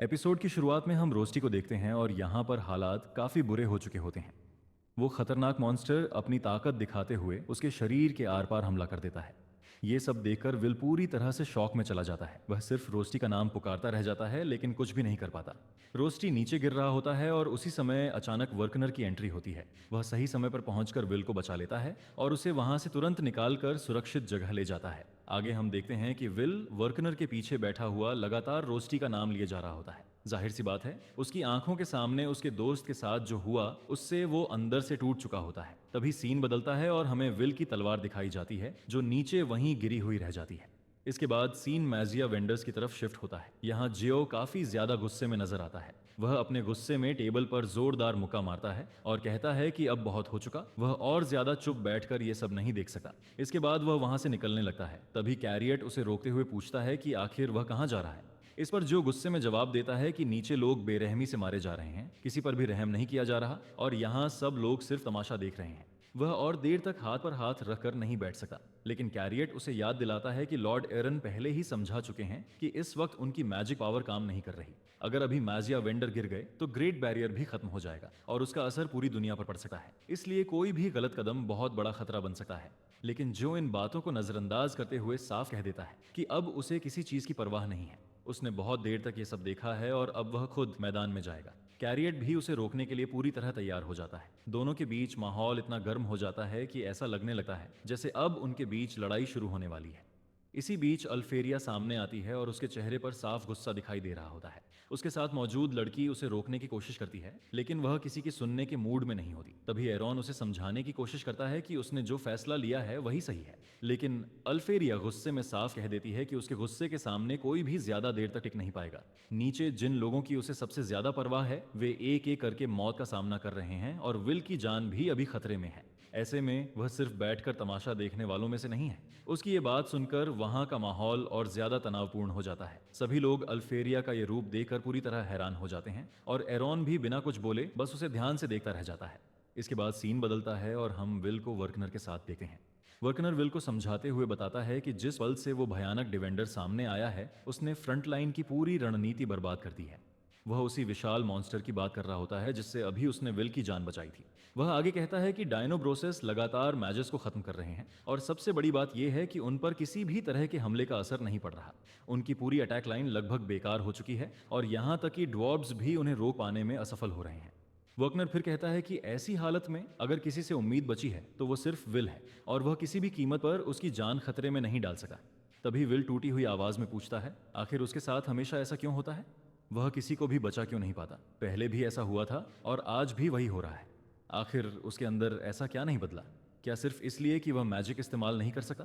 Episode की शुरुआत में हम रोस्टी को देखते हैं और यहाँ पर हालात काफी बुरे हो चुके होते हैं। वो खतरनाक मॉन्स्टर अपनी ताकत दिखाते हुए उसके शरीर के आर पार हमला कर देता है। ये सब देखकर विल पूरी तरह से शॉक में चला जाता है। वह सिर्फ रोस्टी का नाम पुकारता रह जाता है लेकिन कुछ भी नहीं कर पाता। रोस्टी नीचे गिर रहा होता है और उसी समय अचानक वर्कनर की एंट्री होती है। वह सही समय पर पहुंचकर विल को बचा लेता है और उसे वहां से तुरंत निकालकर सुरक्षित जगह ले जाता है। आगे हम देखते हैं कि विल वर्कनर के पीछे बैठा हुआ लगातार रोस्टी का नाम लिए जा रहा होता है। जाहिर सी बात है, उसकी आंखों के सामने उसके दोस्त के साथ जो हुआ उससे वो अंदर से टूट चुका होता है। तभी सीन बदलता है और हमें विल की तलवार दिखाई जाती है जो नीचे वहीं गिरी हुई रह जाती है। इसके बाद सीन मैजिया वेंडर्स की तरफ शिफ्ट होता है। यहाँ जियो काफी ज्यादा गुस्से में नजर आता है। वह अपने गुस्से में टेबल पर जोरदार मुक्का मारता है और कहता है कि अब बहुत हो चुका। वह और ज्यादा चुप बैठकर ये सब नहीं देख सकता। इसके बाद वह वहां से निकलने लगता है। तभी कैरियट उसे रोकते हुए पूछता है कि आखिर वह कहाँ जा रहा है। इस पर जो गुस्से में जवाब देता है कि नीचे लोग बेरहमी से मारे जा रहे हैं, किसी पर भी रहम नहीं किया जा रहा और यहाँ सब लोग सिर्फ तमाशा देख रहे हैं। वह और देर तक हाथ पर हाथ रखकर नहीं बैठ सकता, लेकिन कैरियट उसे याद दिलाता है कि लॉर्ड एरन पहले ही समझा चुके हैं कि इस वक्त उनकी मैजिक पावर काम नहीं कर रही। अगर अभी मैजिया वेंडर गिर गए तो ग्रेट बैरियर भी खत्म हो जाएगा और उसका असर पूरी दुनिया पर पड़ सकता है। इसलिए कोई भी गलत कदम बहुत बड़ा खतरा बन सकता है। लेकिन जो इन बातों को नजरअंदाज करते हुए साफ कह देता है कि अब उसे किसी चीज की परवाह नहीं है। उसने बहुत देर तक ये सब देखा है और अब वह खुद मैदान में जाएगा। कैरियट भी उसे रोकने के लिए पूरी तरह तैयार हो जाता है। दोनों के बीच माहौल इतना गर्म हो जाता है कि ऐसा लगने लगता है जैसे अब उनके बीच लड़ाई शुरू होने वाली है। इसी बीच अल्फेरिया सामने आती है और उसके चेहरे पर साफ गुस्सा दिखाई दे रहा होता है। उसके साथ मौजूद लड़की उसे रोकने की कोशिश करती है लेकिन वह किसी की सुनने के मूड में नहीं होती। तभी एरॉन उसे समझाने की कोशिश करता है कि उसने जो फैसला लिया है वही सही है, लेकिन अल्फेरिया गुस्से में साफ कह देती है कि उसके गुस्से के सामने कोई भी ज्यादा देर तक टिक नहीं पाएगा। नीचे जिन लोगों की उसे सबसे ज्यादा परवाह है वे एक एक करके मौत का सामना कर रहे हैं और विल की जान भी अभी खतरे में है। ऐसे में वह सिर्फ बैठकर तमाशा देखने वालों में से नहीं है। उसकी ये बात सुनकर वहां का माहौल और ज्यादा तनावपूर्ण हो जाता है। सभी लोग अल्फेरिया का ये रूप देखकर पूरी तरह हैरान हो जाते हैं और एरॉन भी बिना कुछ बोले बस उसे ध्यान से देखता रह जाता है। इसके बाद सीन बदलता है और हम विल को वर्कनर के साथ देखते हैं। वर्कनर विल को समझाते हुए बताता है कि जिस पल से वो भयानक डिवेंडर सामने आया है उसने फ्रंट लाइन की पूरी रणनीति बर्बाद कर दी है। वह उसी विशाल मॉन्स्टर की बात कर रहा होता है जिससे अभी उसने विल की जान बचाई थी। वह आगे कहता है कि डायनोब्रोसेस लगातार मैजेस को खत्म कर रहे हैं और सबसे बड़ी बात यह है कि उन पर किसी भी तरह के हमले का असर नहीं पड़ रहा। उनकी पूरी अटैक लाइन लगभग बेकार हो चुकी है और यहां तक कि ड्वार्फ्स भी उन्हें रोक पाने में असफल हो रहे हैं। वर्कनर फिर कहता है कि ऐसी हालत में अगर किसी से उम्मीद बची है तो वो सिर्फ विल है और वह किसी भी कीमत पर उसकी जान खतरे में नहीं डाल सका। तभी विल टूटी हुई आवाज में पूछता है आखिर उसके साथ हमेशा ऐसा क्यों होता है? वह किसी को भी बचा क्यों नहीं पाता? पहले भी ऐसा हुआ था और आज भी वही हो रहा है। आखिर उसके अंदर ऐसा क्या नहीं बदला? क्या सिर्फ इसलिए कि वह मैजिक इस्तेमाल नहीं कर सका?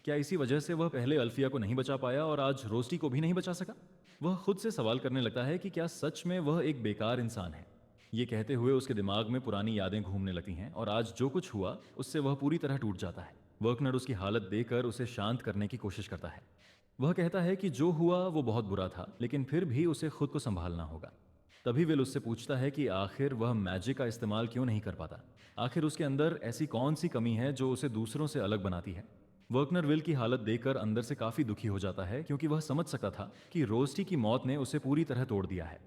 क्या इसी वजह से वह पहले अल्फिया को नहीं बचा पाया और आज रोस्टी को भी नहीं बचा सका? वह खुद से सवाल करने लगता है कि क्या सच में वह एक बेकार इंसान है। ये कहते हुए उसके दिमाग में पुरानी यादें घूमने लगती हैं और आज जो कुछ हुआ उससे वह पूरी तरह टूट जाता है। वर्कनर उसकी हालत देखकर उसे शांत करने की कोशिश करता है। वह कहता है कि जो हुआ वो बहुत बुरा था लेकिन फिर भी उसे खुद को संभालना होगा। तभी विल उससे पूछता है कि आखिर वह मैजिक का इस्तेमाल क्यों नहीं कर पाता? आखिर उसके अंदर ऐसी कौन सी कमी है जो उसे दूसरों से अलग बनाती है? वर्कनर विल की हालत देखकर अंदर से काफी दुखी हो जाता है क्योंकि वह समझ सकता था कि रोस्टी की मौत ने उसे पूरी तरह तोड़ दिया है।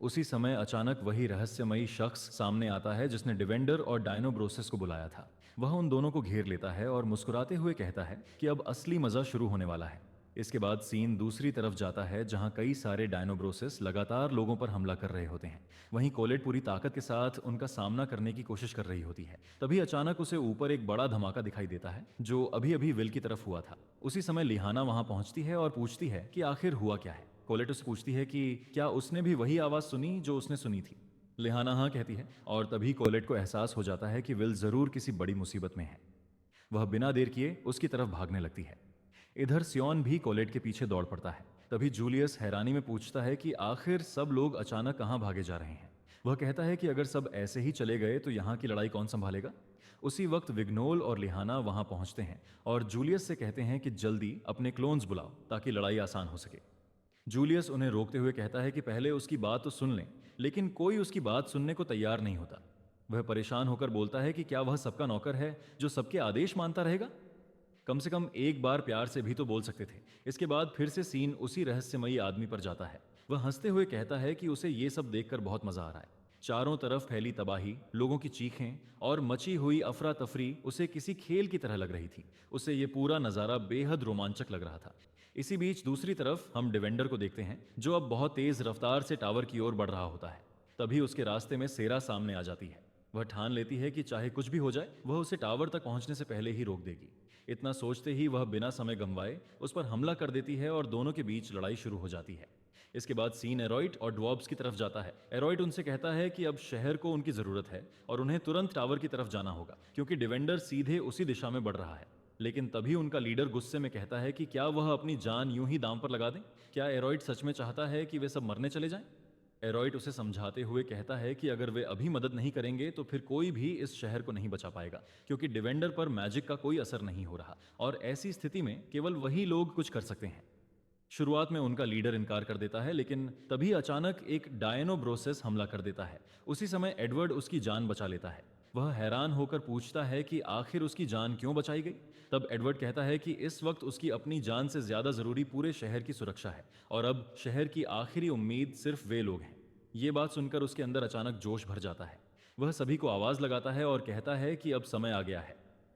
उसी समय अचानक वही रहस्यमयी शख्स सामने आता है जिसने डिवेंडर और डायनोब्रोसिस को बुलाया था। वह उन दोनों को घेर लेता है और मुस्कुराते हुए कहता है कि अब असली मजा शुरू होने वाला है। इसके बाद सीन दूसरी तरफ जाता है जहां कई सारे डायनोब्रोसिस लगातार लोगों पर हमला कर रहे होते हैं। वहीं कोलेट पूरी ताकत के साथ उनका सामना करने की कोशिश कर रही होती है। तभी अचानक उसे ऊपर एक बड़ा धमाका दिखाई देता है जो अभी अभी विल की तरफ हुआ था। उसी समय लिहाना वहां पहुंचती है और पूछती है कि आखिर हुआ क्या है। कोलेट उससे पूछती है कि क्या उसने भी वही आवाज सुनी जो उसने सुनी थी। लिहाना हाँ कहती है और तभी कोलेट को एहसास हो जाता है कि विल जरूर किसी बड़ी मुसीबत में है। वह बिना देर किए उसकी तरफ भागने लगती है। इधर सियोन भी कोलेट के पीछे दौड़ पड़ता है। तभी जूलियस हैरानी में पूछता है कि आखिर सब लोग अचानक कहाँ भागे जा रहे हैं। वह कहता है कि अगर सब ऐसे ही चले गए तो यहाँ की लड़ाई कौन संभालेगा। उसी वक्त विग्नोल और लिहाना वहां पहुंचते हैं और जूलियस से कहते हैं कि जल्दी अपने क्लोन्स बुलाओ ताकि लड़ाई आसान हो सके। जूलियस उन्हें रोकते हुए कहता है कि पहले उसकी बात तो सुन लें, लेकिन कोई उसकी बात सुनने को तैयार नहीं होता। वह परेशान होकर बोलता है कि क्या वह सबका नौकर है जो सबके आदेश मानता रहेगा? कम से कम एक बार प्यार से भी तो बोल सकते थे। इसके बाद फिर से सीन उसी रहस्यमयी आदमी पर जाता है। वह हंसते हुए कहता है कि उसे ये सब देखकर बहुत मजा आ रहा है। चारों तरफ फैली तबाही, लोगों की चीखें और मची हुई अफरा तफरी उसे किसी खेल की तरह लग रही थी। उसे ये पूरा नज़ारा बेहद रोमांचक लग रहा था। इसी बीच दूसरी तरफ हम डिवेंडर को देखते हैं, जो अब बहुत तेज रफ्तार से टावर की ओर बढ़ रहा होता है। तभी उसके रास्ते में सेरा सामने आ जाती है। वह ठान लेती है कि चाहे कुछ भी हो जाए, वह उसे टावर तक पहुंचने से पहले ही रोक देगी। इतना सोचते ही वह बिना समय गंवाए उस पर हमला कर देती है और दोनों के बीच लड़ाई शुरू हो जाती है। इसके बाद सीन एरोइट और ड्वार्फ्स की तरफ जाता है। एरोइट उनसे कहता है कि अब शहर को उनकी जरूरत है और उन्हें तुरंत टावर की तरफ जाना होगा, क्योंकि डिवेंडर सीधे उसी दिशा में बढ़ रहा है। लेकिन तभी उनका लीडर गुस्से में कहता है कि क्या वह अपनी जान यूं ही दांव पर लगा दें? क्या एरोइट सच में चाहता है कि वे सब मरने चले जाएं? एरोइट उसे समझाते हुए कहता है कि अगर वे अभी मदद नहीं करेंगे तो फिर कोई भी इस शहर को नहीं बचा पाएगा, क्योंकि डिवेंडर पर मैजिक का कोई असर नहीं हो रहा और ऐसी स्थिति में केवल वही लोग कुछ कर सकते हैं। शुरुआत में उनका लीडर इनकार कर देता है, लेकिन तभी अचानक एक डायनोब्रोसिस हमला कर देता है। उसी समय एडवर्ड उसकी जान बचा लेता है। वह हैरान होकर पूछता है कि आखिर उसकी जान क्यों बचाई गई। तब एडवर्ड कहता है कि इस वक्त उसकी अपनी जान से ज्यादा जरूरी पूरे शहर की सुरक्षा है और अब शहर की आखिरी उम्मीद सिर्फ वे लोग हैं। ये बात सुनकर उसके अंदर अचानक जोश भर जाता है। वह सभी को आवाज लगाता है और कहता है कि अब समय आ गया है,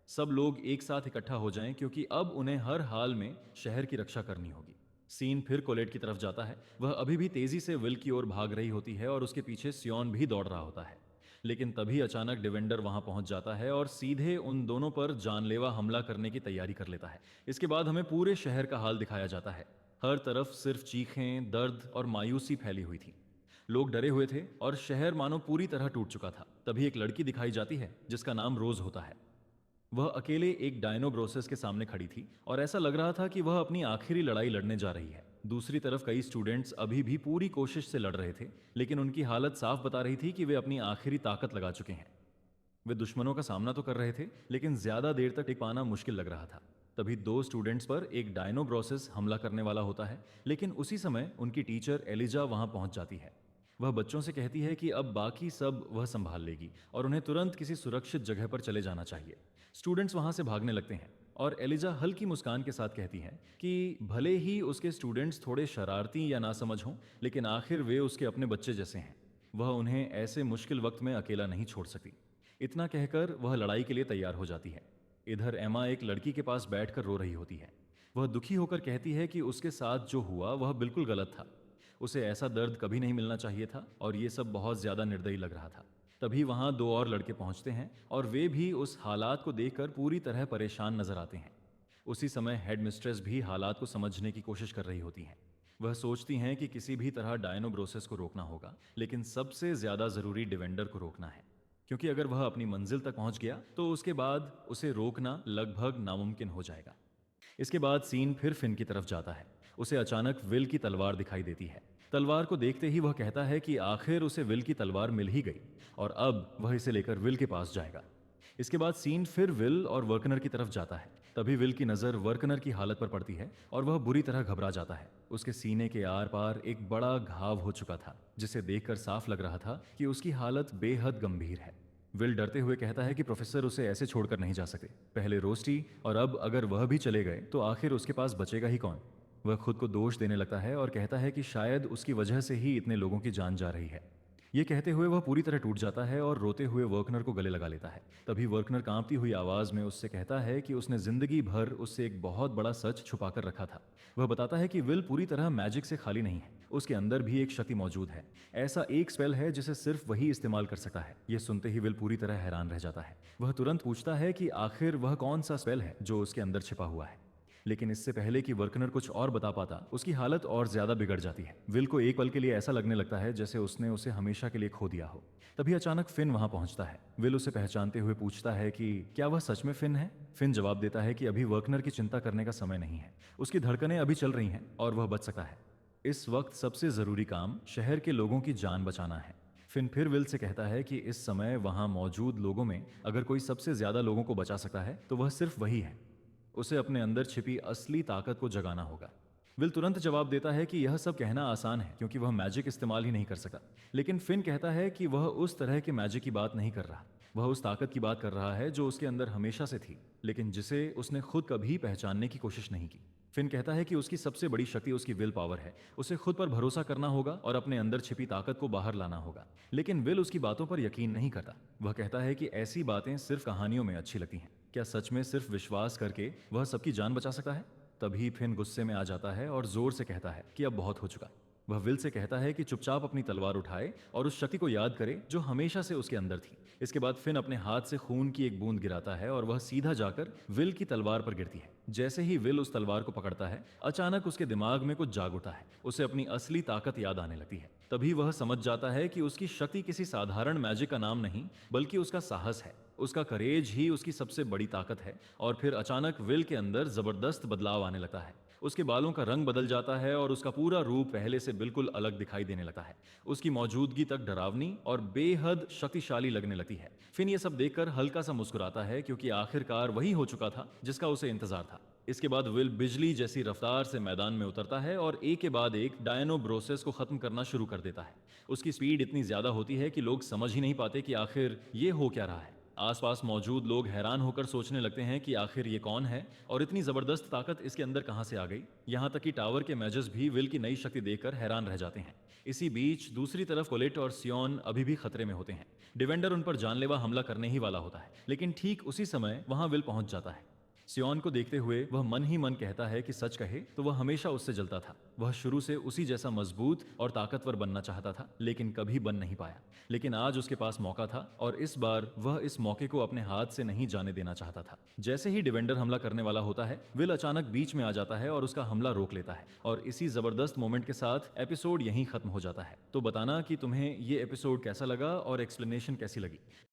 सब लोग एक साथ इकट्ठा हो जाएं, क्योंकि अब उन्हें हर हाल में शहर की रक्षा करनी होगी। सीन फिर कोलेट की तरफ जाता है। वह अभी भी तेजी से विल की ओर भाग रही होती है और उसके पीछे सियोन भी दौड़ रहा होता है। लेकिन तभी अचानक डिवेंडर वहां पहुंच जाता है और सीधे उन दोनों पर जानलेवा हमला करने की तैयारी कर लेता है। इसके बाद हमें पूरे शहर का हाल दिखाया जाता है। हर तरफ सिर्फ चीखें, दर्द और मायूसी फैली हुई थी। लोग डरे हुए थे और शहर मानो पूरी तरह टूट चुका था। तभी एक लड़की दिखाई जाती है जिसका नाम रोज होता है। वह अकेले एक डायनोब्रोसिस के सामने खड़ी थी और ऐसा लग रहा था कि वह अपनी आखिरी लड़ाई लड़ने जा रही है। दूसरी तरफ कई स्टूडेंट्स अभी भी पूरी कोशिश से लड़ रहे थे, लेकिन उनकी हालत साफ बता रही थी कि वे अपनी आखिरी ताकत लगा चुके हैं। वे दुश्मनों का सामना तो कर रहे थे, लेकिन ज्यादा देर तक टिक पाना मुश्किल लग रहा था। तभी दो स्टूडेंट्स पर एक डायनोब्रोसिस हमला करने वाला होता है, लेकिन उसी समय उनकी टीचर एलिजा वहां पहुंच जाती है। वह बच्चों से कहती है कि अब बाकी सब वह संभाल लेगी और उन्हें तुरंत किसी सुरक्षित जगह पर चले जाना चाहिए। स्टूडेंट्स वहां से भागने लगते हैं और एलिजा हल्की मुस्कान के साथ कहती है कि भले ही उसके स्टूडेंट्स थोड़े शरारती या नासमझ हों, लेकिन आखिर वे उसके अपने बच्चे जैसे हैं। वह उन्हें ऐसे मुश्किल वक्त में अकेला नहीं छोड़ सकती। इतना कहकर वह लड़ाई के लिए तैयार हो जाती है। इधर एमा एक लड़की के पास बैठकर रो रही होती है। वह दुखी होकर कहती है कि उसके साथ जो हुआ वह बिल्कुल गलत था। उसे ऐसा दर्द कभी नहीं मिलना चाहिए था और ये सब बहुत ज्यादा निर्दयी लग रहा था। तभी वहां दो और लड़के पहुंचते हैं और वे भी उस हालात को देखकर पूरी तरह परेशान नजर आते हैं। उसी समय हेड मिस्ट्रेस भी हालात को समझने की कोशिश कर रही होती हैं। वह सोचती हैं कि किसी भी तरह डायनोब्रोसिस को रोकना होगा, लेकिन सबसे ज्यादा जरूरी डिवेंडर को रोकना है, क्योंकि अगर वह अपनी मंजिल तक पहुंच गया तो उसके बाद उसे रोकना लगभग नामुमकिन हो जाएगा। इसके बाद सीन फिर फिन की तरफ जाता है। उसे अचानक विल की तलवार दिखाई देती है। तलवार को देखते ही वह कहता है कि आखिर उसे विल की तलवार मिल ही गई और अब वह इसे लेकर विल के पास जाएगा। इसके बाद सीन फिर विल और वर्कनर की तरफ जाता है। तभी विल की नज़र वर्कनर की हालत पर पड़ती है और वह बुरी तरह घबरा जाता है। उसके सीने के आर पार एक बड़ा घाव हो चुका था, जिसे देखकर साफ लग रहा था कि उसकी हालत बेहद गंभीर है। विल डरते हुए कहता है कि प्रोफेसर उसे ऐसे छोड़कर नहीं जा सकते। पहले रोस्टी और अब अगर वह भी चले गए तो आखिर उसके पास बचेगा ही कौन। वह खुद को दोष देने लगता है और कहता है कि शायद उसकी वजह से ही इतने लोगों की जान जा रही है। ये कहते हुए वह पूरी तरह टूट जाता है और रोते हुए वर्कनर को गले लगा लेता है। तभी वर्कनर कांपती हुई आवाज में उससे कहता है कि उसने जिंदगी भर उससे एक बहुत बड़ा सच छुपा कर रखा था। वह बताता है कि विल पूरी तरह मैजिक से खाली नहीं है, उसके अंदर भी एक शक्ति मौजूद है। ऐसा एक स्पेल है जिसे सिर्फ वही इस्तेमाल कर सकता है। यह सुनते ही विल पूरी तरह हैरान रह जाता है। वह तुरंत पूछता है कि आखिर वह कौन सा स्पेल है जो उसके अंदर छिपा हुआ है। लेकिन इससे पहले कि वर्कनर कुछ और बता पाता, उसकी हालत और ज्यादा बिगड़ जाती है। विल को एक पल के लिए ऐसा लगने लगता है जैसे उसने उसे हमेशा के लिए खो दिया हो। तभी अचानक फिन वहां पहुंचता है। विल उसे पहचानते हुए पूछता है कि क्या वह सच में फिन है। फिन जवाब देता है कि अभी वर्कनर की चिंता करने का समय नहीं है, उसकी धड़कनें अभी चल रही हैं और वह बच सकता है। इस वक्त सबसे जरूरी काम शहर के लोगों की जान बचाना है। फिन फिर विल से कहता है कि इस समय वहां मौजूद लोगों में अगर कोई सबसे ज्यादा लोगों को बचा सकता है तो वह सिर्फ वही है। उसे अपने अंदर छिपी असली ताकत को जगाना होगा। विल तुरंत जवाब देता है कि यह सब कहना आसान है क्योंकि वह मैजिक इस्तेमाल ही नहीं कर सकता। लेकिन फिन कहता है कि वह उस तरह के मैजिक की बात नहीं कर रहा, वह उस ताकत की बात कर रहा है जो उसके अंदर हमेशा से थी, लेकिन जिसे उसने खुद कभी पहचानने की कोशिश नहीं की। फिन कहता है कि उसकी सबसे बड़ी शक्ति उसकी विल पावर है। उसे खुद पर भरोसा करना होगा और अपने अंदर छिपी ताकत को बाहर लाना होगा। लेकिन विल उसकी बातों पर यकीन नहीं करता। वह कहता है कि ऐसी बातें सिर्फ कहानियों में अच्छी लगती हैं। क्या सच में सिर्फ विश्वास करके वह सबकी जान बचा सकता है? तभी फिन गुस्से में आ जाता है और जोर से कहता है कि अब बहुत हो चुका। वह विल से कहता है कि चुपचाप अपनी तलवार उठाए और उस शक्ति को याद करे जो हमेशा से उसके अंदर थी। इसके बाद फिन अपने हाथ से खून की एक बूंद गिराता है और वह सीधा जाकर विल की तलवार पर गिरती है। जैसे ही विल उस तलवार को पकड़ता है, अचानक उसके दिमाग में कुछ जाग उठता है। उसे अपनी असली ताकत याद आने लगती है। तभी वह समझ जाता है कि उसकी शक्ति किसी साधारण मैजिक का नाम नहीं, बल्कि उसका साहस है। उसका करेज ही उसकी सबसे बड़ी ताकत है। और फिर अचानक विल के अंदर जबरदस्त बदलाव आने लगता है। उसके बालों का रंग बदल जाता है और उसका पूरा रूप पहले से बिल्कुल अलग दिखाई देने लगता है। उसकी मौजूदगी तक डरावनी और बेहद शक्तिशाली लगने लगती है। फिन ये सब देखकर हल्का सा मुस्कुराता है, क्योंकि आखिरकार वही हो चुका था जिसका उसे इंतजार था। इसके बाद विल बिजली जैसी रफ्तार से मैदान में उतरता है और एक के बाद एक डायनो ब्रोसेस को खत्म करना शुरू कर देता है। उसकी स्पीड इतनी ज्यादा होती है कि लोग समझ ही नहीं पाते कि आखिर ये हो क्या रहा है। आसपास मौजूद लोग हैरान होकर सोचने लगते हैं कि आखिर ये कौन है और इतनी जबरदस्त ताकत इसके अंदर कहां से आ गई। यहां तक कि टावर के मैजेस भी विल की नई शक्ति देखकर हैरान रह जाते हैं। इसी बीच दूसरी तरफ कोलेट और सियोन अभी भी खतरे में होते हैं। डिवेंडर उन पर जानलेवा हमला करने ही वाला होता है, लेकिन ठीक उसी समय वहां विल पहुंच जाता है। सियोन को देखते हुए वह मन ही मन कहता है कि सच कहे तो वह हमेशा उससे जलता था। वह शुरू से उसी जैसा मजबूत और ताकतवर बनना चाहता था, लेकिन कभी बन नहीं पाया। लेकिन आज उसके पास मौका था और इस बार वह इस मौके को अपने हाथ से नहीं जाने देना चाहता था। जैसे ही डिवेंडर हमला करने वाला होता है, विल अचानक बीच में आ जाता है और उसका हमला रोक लेता है। और इसी जबरदस्त मोमेंट के साथ एपिसोड यहीं खत्म हो जाता है। तो बताना कि तुम्हें ये एपिसोड कैसा लगा और एक्सप्लेनेशन कैसी लगी।